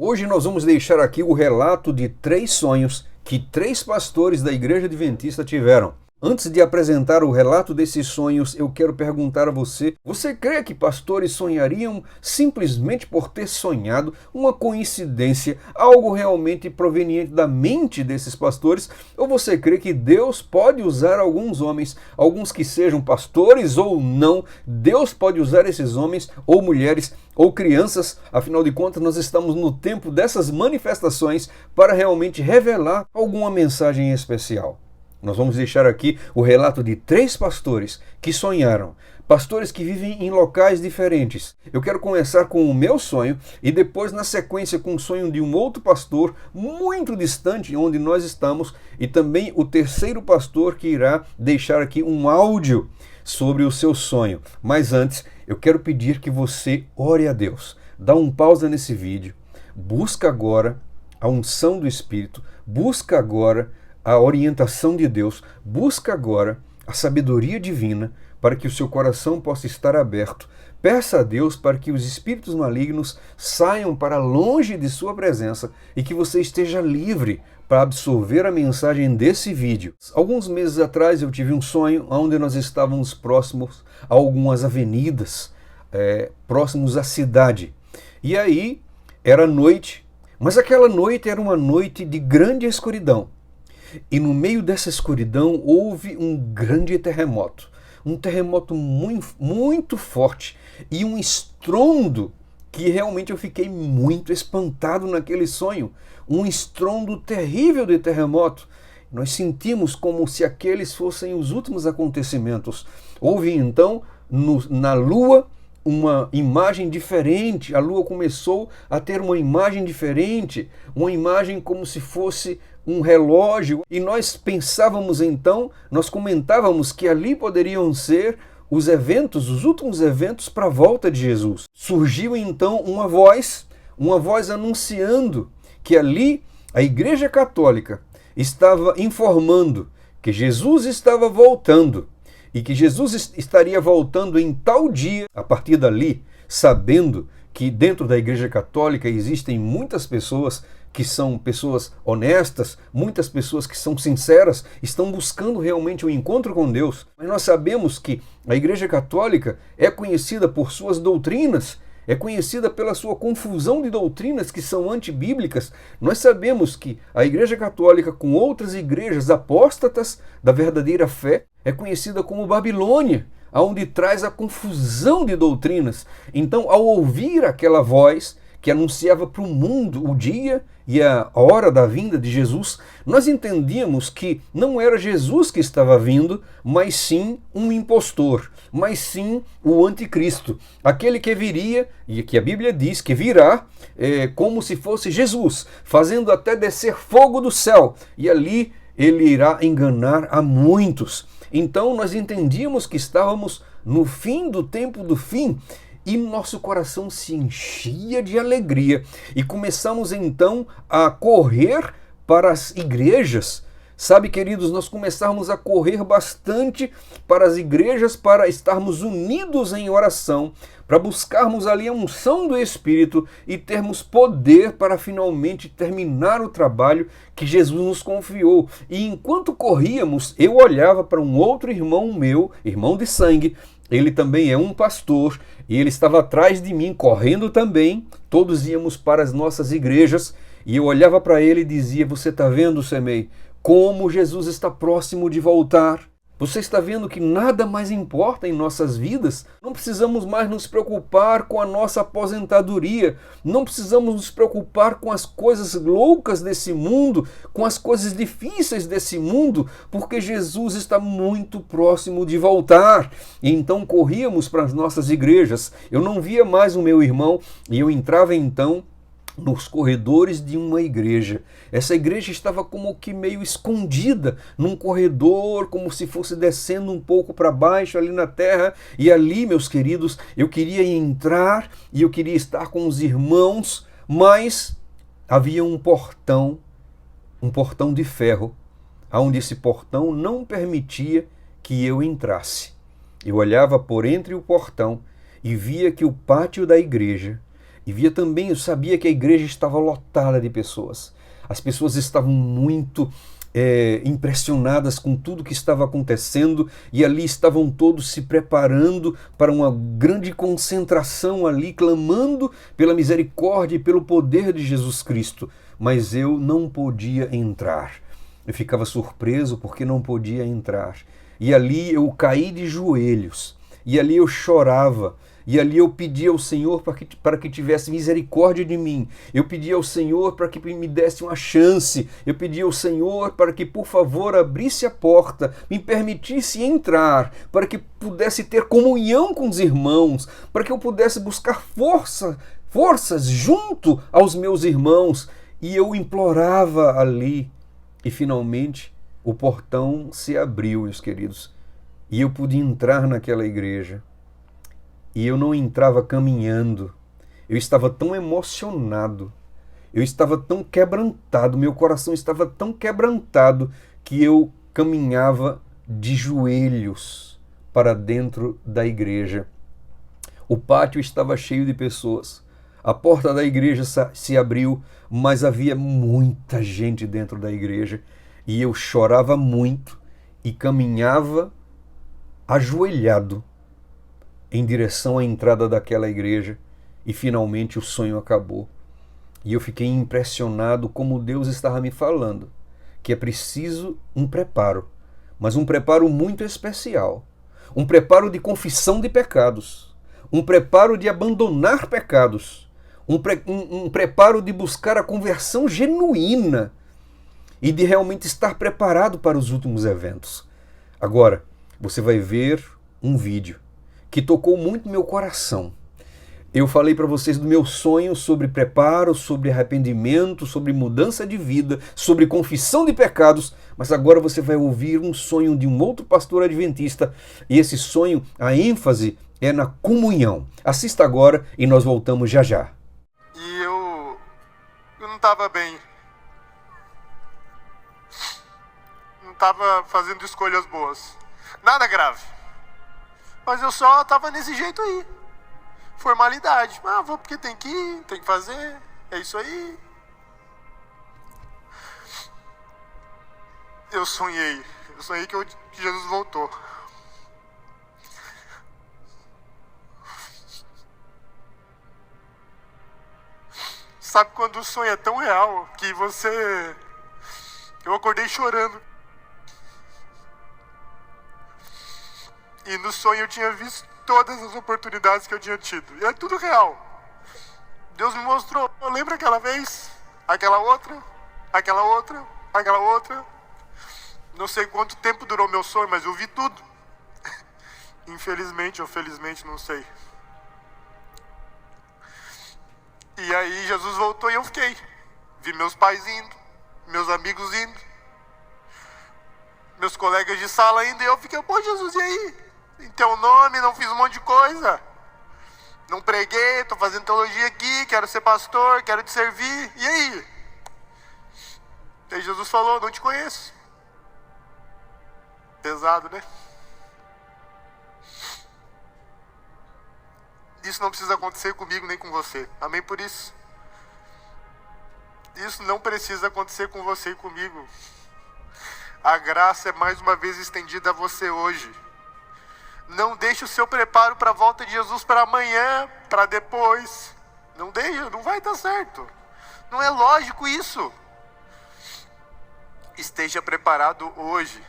Hoje nós vamos deixar aqui o relato de 3 sonhos que 3 pastores da Igreja Adventista tiveram. Antes de apresentar o relato desses sonhos, eu quero perguntar a você: você crê que pastores sonhariam simplesmente por ter sonhado, uma coincidência, algo realmente proveniente da mente desses pastores? Ou você crê que Deus pode usar alguns homens, alguns que sejam pastores ou não, Deus pode usar esses homens ou mulheres ou crianças? Afinal de contas, nós estamos no tempo dessas manifestações para realmente revelar alguma mensagem especial. Nós vamos deixar aqui o relato de 3 pastores que sonharam, pastores que vivem em locais diferentes. Eu quero começar com o meu sonho e depois, na sequência, com o sonho de um outro pastor muito distante onde nós estamos, e também o terceiro pastor que irá deixar aqui um áudio sobre o seu sonho. Mas antes, eu quero pedir que você ore a Deus. Dá um pausa nesse vídeo, busca agora a unção do Espírito, busca agora a orientação de Deus, busca agora a sabedoria divina para que o seu coração possa estar aberto. Peça a Deus para que os espíritos malignos saiam para longe de sua presença e que você esteja livre para absorver a mensagem desse vídeo. Alguns meses atrás eu tive um sonho onde nós estávamos próximos a algumas avenidas, próximos à cidade. E aí era noite, mas aquela noite era uma noite de grande escuridão. E no meio dessa escuridão houve um grande terremoto. Um terremoto muito forte e um estrondo que realmente eu fiquei muito espantado naquele sonho. Um estrondo terrível de terremoto. Nós sentimos como se aqueles fossem os últimos acontecimentos. Houve então na lua uma imagem diferente. A lua começou a ter uma imagem diferente, uma imagem como se fosse um relógio, e nós pensávamos então, nós comentávamos que ali poderiam ser os eventos, os últimos eventos para a volta de Jesus. Surgiu então uma voz anunciando que ali a Igreja Católica estava informando que Jesus estava voltando e que Jesus estaria voltando em tal dia. A partir dali, sabendo que dentro da Igreja Católica existem muitas pessoas que são pessoas honestas, muitas pessoas que são sinceras, estão buscando realmente um encontro com Deus. Mas nós sabemos que a Igreja Católica é conhecida por suas doutrinas, é conhecida pela sua confusão de doutrinas que são antibíblicas. Nós sabemos que a Igreja Católica, com outras igrejas apóstatas da verdadeira fé, é conhecida como Babilônia, onde traz a confusão de doutrinas. Então, ao ouvir aquela voz que anunciava para o mundo o dia e a hora da vinda de Jesus, nós entendíamos que não era Jesus que estava vindo, mas sim um impostor, mas sim o anticristo, aquele que viria, e que a Bíblia diz que virá como se fosse Jesus, fazendo até descer fogo do céu, e ali ele irá enganar a muitos. Então nós entendíamos que estávamos no fim do tempo do fim, e nosso coração se enchia de alegria e começamos então a correr para as igrejas. Sabe, queridos, nós começamos a correr bastante para as igrejas para estarmos unidos em oração, para buscarmos ali a unção do Espírito e termos poder para finalmente terminar o trabalho que Jesus nos confiou. E enquanto corríamos, eu olhava para um outro irmão meu, irmão de sangue. Ele também é um pastor e ele estava atrás de mim, correndo também. Todos íamos para as nossas igrejas e eu olhava para ele e dizia: você está vendo, Semei, como Jesus está próximo de voltar? Você está vendo que nada mais importa em nossas vidas? Não precisamos mais nos preocupar com a nossa aposentadoria, não precisamos nos preocupar com as coisas loucas desse mundo, com as coisas difíceis desse mundo, porque Jesus está muito próximo de voltar. E então corríamos para as nossas igrejas. Eu não via mais o meu irmão e eu entrava então nos corredores de uma igreja. Essa igreja estava como que meio escondida num corredor, como se fosse descendo um pouco para baixo ali na terra. E ali, meus queridos, eu queria entrar e eu queria estar com os irmãos, mas havia um portão de ferro, onde esse portão não permitia que eu entrasse. Eu olhava por entre o portão e via que o pátio da igreja E via também, eu sabia que a igreja estava lotada de pessoas. As pessoas estavam muito impressionadas com tudo que estava acontecendo e ali estavam todos se preparando para uma grande concentração ali, clamando pela misericórdia e pelo poder de Jesus Cristo. Mas eu não podia entrar. Eu ficava surpreso porque não podia entrar. E ali eu caí de joelhos. E ali eu chorava. E ali eu pedi ao Senhor para que tivesse misericórdia de mim. Eu pedi ao Senhor para que me desse uma chance. Eu pedi ao Senhor para que, por favor, abrisse a porta, me permitisse entrar, para que pudesse ter comunhão com os irmãos, para que eu pudesse buscar forças junto aos meus irmãos. E eu implorava ali. E finalmente o portão se abriu, meus queridos. E eu pude entrar naquela igreja. E eu não entrava caminhando, eu estava tão emocionado, eu estava tão quebrantado, meu coração estava tão quebrantado que eu caminhava de joelhos para dentro da igreja. O pátio estava cheio de pessoas, a porta da igreja se abriu, mas havia muita gente dentro da igreja e eu chorava muito e caminhava ajoelhado em direção à entrada daquela igreja e finalmente o sonho acabou. E eu fiquei impressionado como Deus estava me falando que é preciso um preparo, mas um preparo muito especial, um preparo de confissão de pecados, um preparo de abandonar pecados, um preparo de buscar a conversão genuína e de realmente estar preparado para os últimos eventos. Agora, você vai ver um vídeo que tocou muito meu coração. Eu falei para vocês do meu sonho sobre preparo, sobre arrependimento, sobre mudança de vida, sobre confissão de pecados, mas agora você vai ouvir um sonho de um outro pastor adventista e esse sonho, a ênfase é na comunhão. Assista agora e nós voltamos já já. E eu não estava bem. Não estava fazendo escolhas boas. Nada grave. Mas eu só tava nesse jeito aí. Formalidade. Ah, vou porque tem que ir, tem que fazer. É isso aí. Eu sonhei que Jesus voltou. Sabe quando o sonho é tão real que você... Eu acordei chorando. E no sonho eu tinha visto todas as oportunidades que eu tinha tido. E é tudo real. Deus me mostrou. Lembra aquela vez? Aquela outra? Aquela outra? Aquela outra? Não sei quanto tempo durou meu sonho, mas eu vi tudo. Infelizmente ou felizmente, não sei. E aí Jesus voltou e eu fiquei. Vi meus pais indo, meus amigos indo, meus colegas de sala indo, e eu fiquei, pô, Jesus, e aí? Em teu nome, não fiz um monte de coisa. Não preguei, tô fazendo teologia aqui, quero ser pastor, quero te servir. E aí? E aí Jesus falou, não te conheço. Pesado, né? Isso não precisa acontecer comigo nem com você. Amém por isso? Isso não precisa acontecer com você e comigo. A graça é mais uma vez estendida a você hoje. Não deixe o seu preparo para a volta de Jesus para amanhã, para depois. Não deixe, não vai dar certo. Não é lógico isso. Esteja preparado hoje.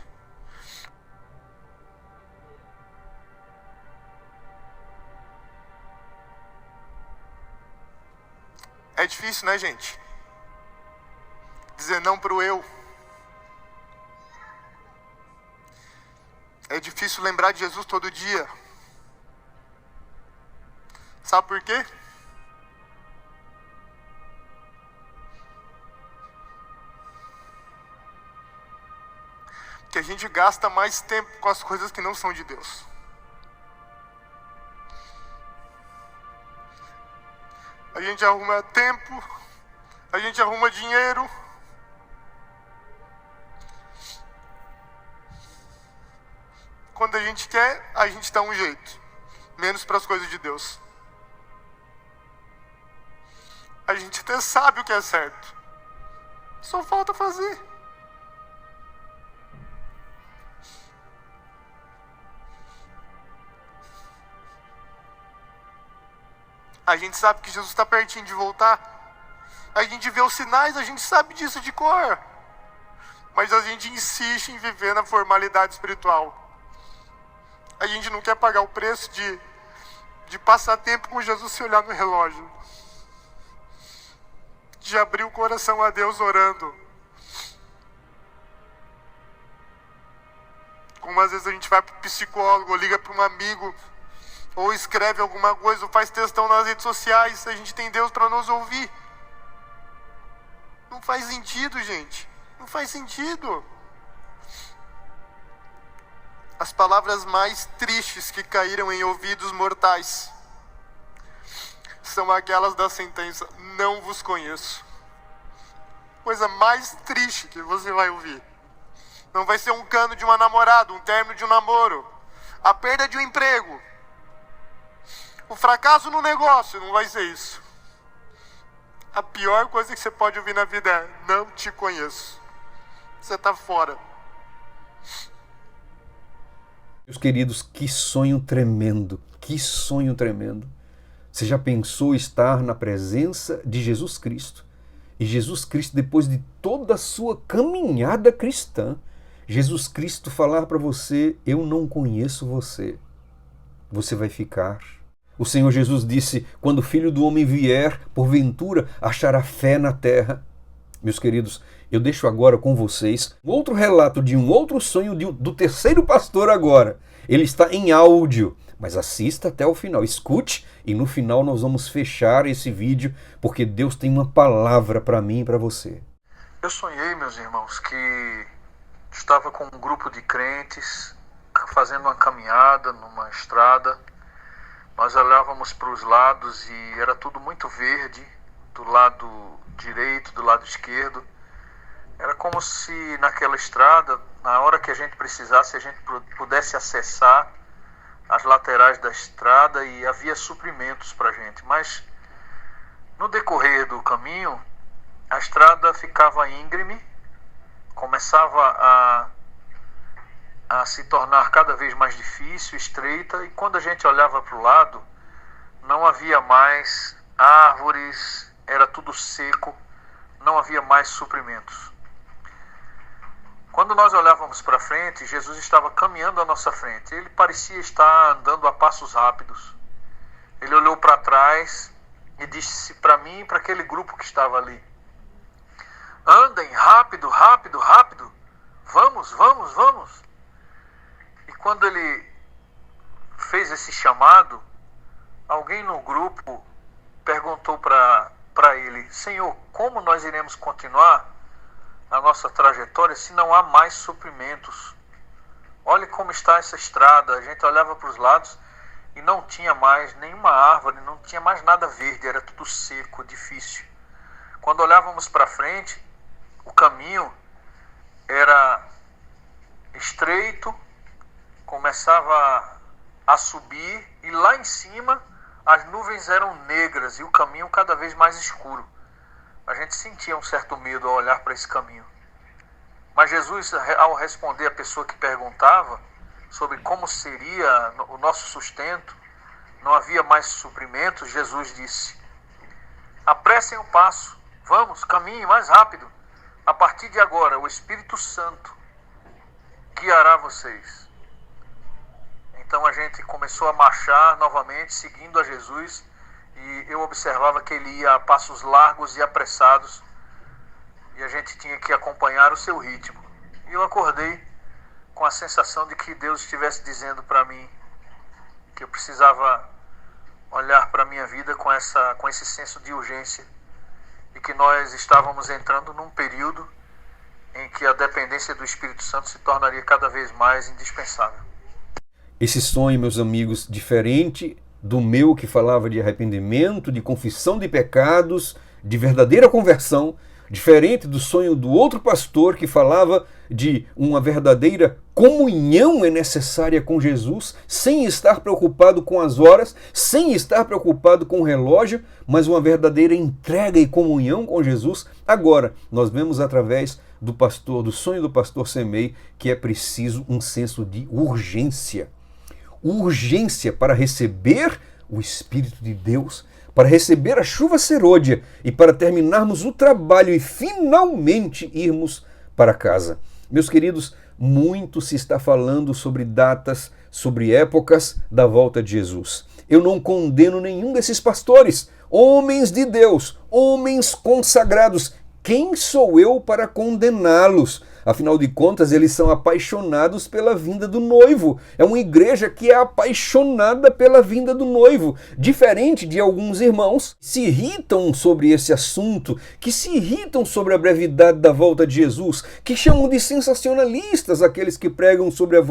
É difícil, né, gente? Dizer não pro eu. É difícil lembrar de Jesus todo dia. Sabe por quê? Porque a gente gasta mais tempo com as coisas que não são de Deus. A gente arruma tempo, a gente arruma dinheiro. Quando a gente quer, a gente dá um jeito. Menos para as coisas de Deus. A gente até sabe o que é certo. Só falta fazer. A gente sabe que Jesus está pertinho de voltar. A gente vê os sinais, a gente sabe disso de cor. Mas a gente insiste em viver na formalidade espiritual. A gente não quer pagar o preço de passar tempo com Jesus se olhar no relógio. De abrir o coração a Deus orando. Como às vezes a gente vai para o psicólogo, ou liga para um amigo, ou escreve alguma coisa, ou faz textão nas redes sociais, a gente tem Deus para nos ouvir. Não faz sentido, gente. Não faz sentido. As palavras mais tristes que caíram em ouvidos mortais são aquelas da sentença: não vos conheço. Coisa mais triste que você vai ouvir. Não vai ser um cano de uma namorada, um término de um namoro, a perda de um emprego, o fracasso no negócio. Não vai ser isso. A pior coisa que você pode ouvir na vida é: não te conheço. Você tá fora. Meus queridos, que sonho tremendo, que sonho tremendo. Você já pensou estar na presença de Jesus Cristo? E Jesus Cristo, depois de toda a sua caminhada cristã, Jesus Cristo falar para você: eu não conheço você. Você vai ficar. O Senhor Jesus disse: quando o Filho do Homem vier, porventura achará fé na terra. Meus queridos, eu deixo agora com vocês um outro relato de um outro sonho do terceiro pastor agora. Ele está em áudio, mas assista até o final, escute, e no final nós vamos fechar esse vídeo, porque Deus tem uma palavra para mim e para você. Eu sonhei, meus irmãos, que estava com um grupo de crentes fazendo uma caminhada numa estrada. Nós olhávamos para os lados e era tudo muito verde, do lado direito, do lado esquerdo. Era como se naquela estrada, na hora que a gente precisasse, a gente pudesse acessar as laterais da estrada e havia suprimentos para a gente. Mas no decorrer do caminho, a estrada ficava íngreme, começava a se tornar cada vez mais difícil, estreita, e quando a gente olhava para o lado, não havia mais árvores, era tudo seco, não havia mais suprimentos. Quando nós olhávamos para frente, Jesus estava caminhando à nossa frente. Ele parecia estar andando a passos rápidos. Ele olhou para trás e disse para mim e para aquele grupo que estava ali: andem, rápido, rápido, rápido. Vamos, vamos, vamos. E quando ele fez esse chamado, alguém no grupo perguntou para ele: Senhor, como nós iremos continuar a nossa trajetória se não há mais suprimentos? Olhe como está essa estrada. A gente olhava para os lados e não tinha mais nenhuma árvore, não tinha mais nada verde, era tudo seco, difícil. Quando olhávamos para frente, o caminho era estreito, começava a subir e lá em cima as nuvens eram negras e o caminho cada vez mais escuro. A gente sentia um certo medo ao olhar para esse caminho. Mas Jesus, ao responder a pessoa que perguntava sobre como seria o nosso sustento, não havia mais suprimentos, Jesus disse: apressem o passo, vamos, caminhem mais rápido. A partir de agora, o Espírito Santo guiará vocês. Então a gente começou a marchar novamente, seguindo a Jesus, e eu observava que ele ia a passos largos e apressados, e a gente tinha que acompanhar o seu ritmo. E eu acordei com a sensação de que Deus estivesse dizendo para mim que eu precisava olhar para a minha vida com esse senso de urgência, e que nós estávamos entrando num período em que a dependência do Espírito Santo se tornaria cada vez mais indispensável. Esse sonho, meus amigos, diferente do meu, que falava de arrependimento, de confissão de pecados, de verdadeira conversão, diferente do sonho do outro pastor que falava de uma verdadeira Comunhão é necessária com Jesus, sem estar preocupado com as horas, sem estar preocupado com o relógio, mas uma verdadeira entrega e comunhão com Jesus. Agora, nós vemos através do sonho do pastor Semei, que é preciso um senso de urgência. Urgência para receber o Espírito de Deus, para receber a chuva serôdia e para terminarmos o trabalho e finalmente irmos para casa. Meus queridos, muito se está falando sobre datas, sobre épocas da volta de Jesus. Eu não condeno nenhum desses pastores, homens de Deus, homens consagrados. Quem sou eu para condená-los? Afinal de contas, eles são apaixonados pela vinda do noivo. É uma igreja que é apaixonada pela vinda do noivo. Diferente de alguns irmãos que se irritam sobre esse assunto, que se irritam sobre a brevidade da volta de Jesus, que chamam de sensacionalistas aqueles que pregam sobre a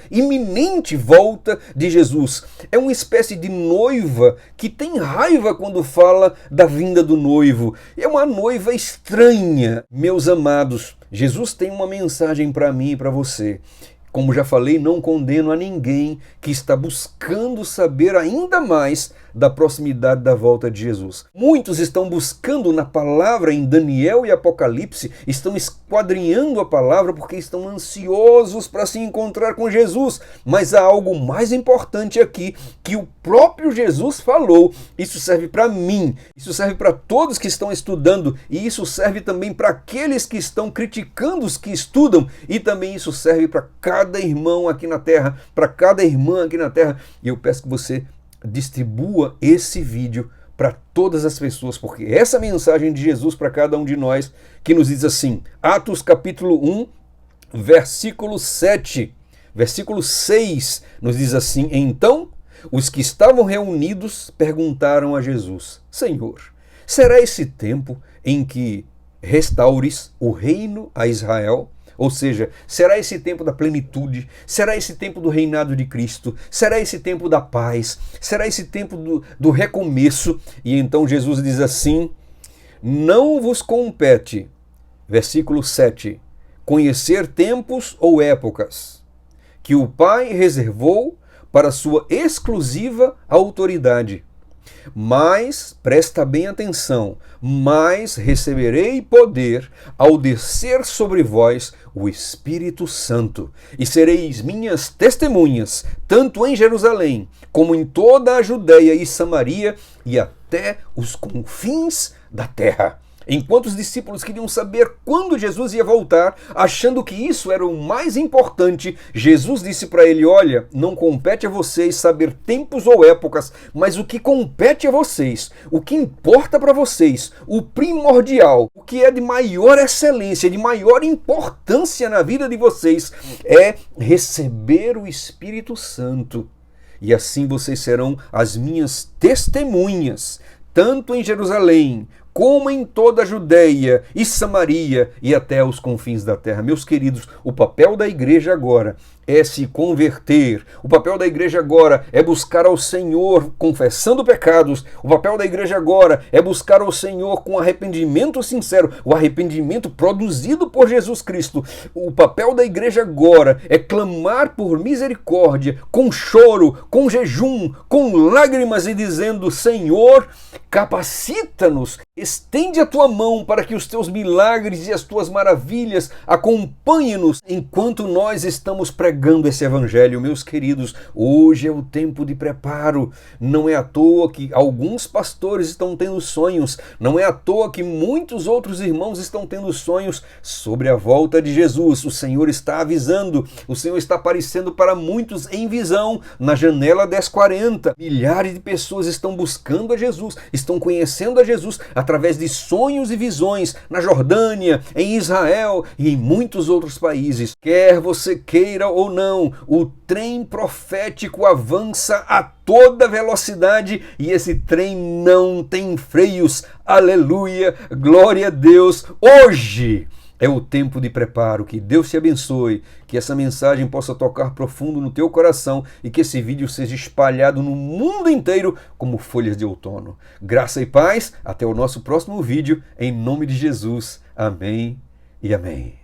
iminente volta de Jesus. É uma espécie de noiva que tem raiva quando fala da vinda do noivo. É uma noiva estranha, meus amados. Jesus tem uma mensagem para mim e para você. Como já falei, não condeno a ninguém que está buscando saber ainda mais da proximidade da volta de Jesus. Muitos estão buscando na palavra em Daniel e Apocalipse, estão esquadrinhando a palavra porque estão ansiosos para se encontrar com Jesus. Mas há algo mais importante aqui que o próprio Jesus falou. Isso serve para mim, isso serve para todos que estão estudando e isso serve também para aqueles que estão criticando os que estudam e também isso serve para cada irmão aqui na terra, para cada irmã aqui na terra. E eu peço que você distribua esse vídeo para todas as pessoas, porque essa mensagem de Jesus para cada um de nós, que nos diz assim, Atos capítulo 1, versículo 7, versículo 6, nos diz assim, então os que estavam reunidos perguntaram a Jesus, Senhor, será esse tempo em que restaures o reino a Israel? Ou seja, será esse tempo da plenitude? Será esse tempo do reinado de Cristo? Será esse tempo da paz? Será esse tempo do recomeço? E então Jesus diz assim, não vos compete, versículo 7, conhecer tempos ou épocas que o Pai reservou para sua exclusiva autoridade. Mas, presta bem atenção, mas receberei poder ao descer sobre vós o Espírito Santo, e sereis minhas testemunhas, tanto em Jerusalém, como em toda a Judeia e Samaria, e até os confins da terra. Enquanto os discípulos queriam saber quando Jesus ia voltar, achando que isso era o mais importante, Jesus disse para ele, olha, não compete a vocês saber tempos ou épocas, mas o que compete a vocês, o que importa para vocês, o primordial, o que é de maior excelência, de maior importância na vida de vocês, é receber o Espírito Santo. E assim vocês serão as minhas testemunhas, tanto em Jerusalém, como em toda a Judeia e Samaria e até os confins da terra. Meus queridos, o papel da igreja agora é se converter. O papel da igreja agora é buscar ao Senhor confessando pecados. O papel da igreja agora é buscar ao Senhor com arrependimento sincero, o arrependimento produzido por Jesus Cristo. O papel da igreja agora é clamar por misericórdia, com choro, com jejum, com lágrimas e dizendo, Senhor, capacita-nos, estende a tua mão para que os teus milagres e as tuas maravilhas acompanhem-nos enquanto nós estamos pregando esse evangelho. Meus queridos, hoje é o tempo de preparo. Não é à toa que alguns pastores estão tendo sonhos, não é à toa que muitos outros irmãos estão tendo sonhos sobre a volta de Jesus. O Senhor está avisando, o Senhor está aparecendo para muitos em visão, na janela 1040. Milhares de pessoas estão buscando a Jesus, estão conhecendo a Jesus através de sonhos e visões na Jordânia, em Israel e em muitos outros países. Quer você queira ou não, o trem profético avança a toda velocidade e esse trem não tem freios. Aleluia, glória a Deus. Hoje é o tempo de preparo. Que Deus te abençoe, que essa mensagem possa tocar profundo no teu coração e que esse vídeo seja espalhado no mundo inteiro como folhas de outono. Graça e paz, até o nosso próximo vídeo, em nome de Jesus. Amém e amém.